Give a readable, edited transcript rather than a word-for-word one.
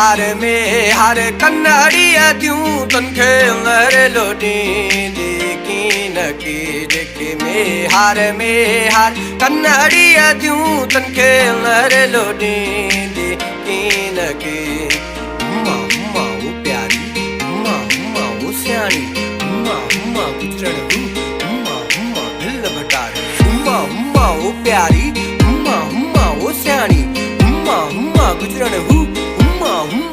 हार में हार कन्नड़िया द्यूं तनखे लर लोटी की नकी देखे में हार कन्नड़िया द्यूं तनखे लर लोटी की नकी उम्मा वो प्यारी उम्मा वो स्याणी उम्मा गुजरण उम्मा दिल बटारी उम्मा वो प्यारी उम्मा वो स्याणी उम्मा गुजरण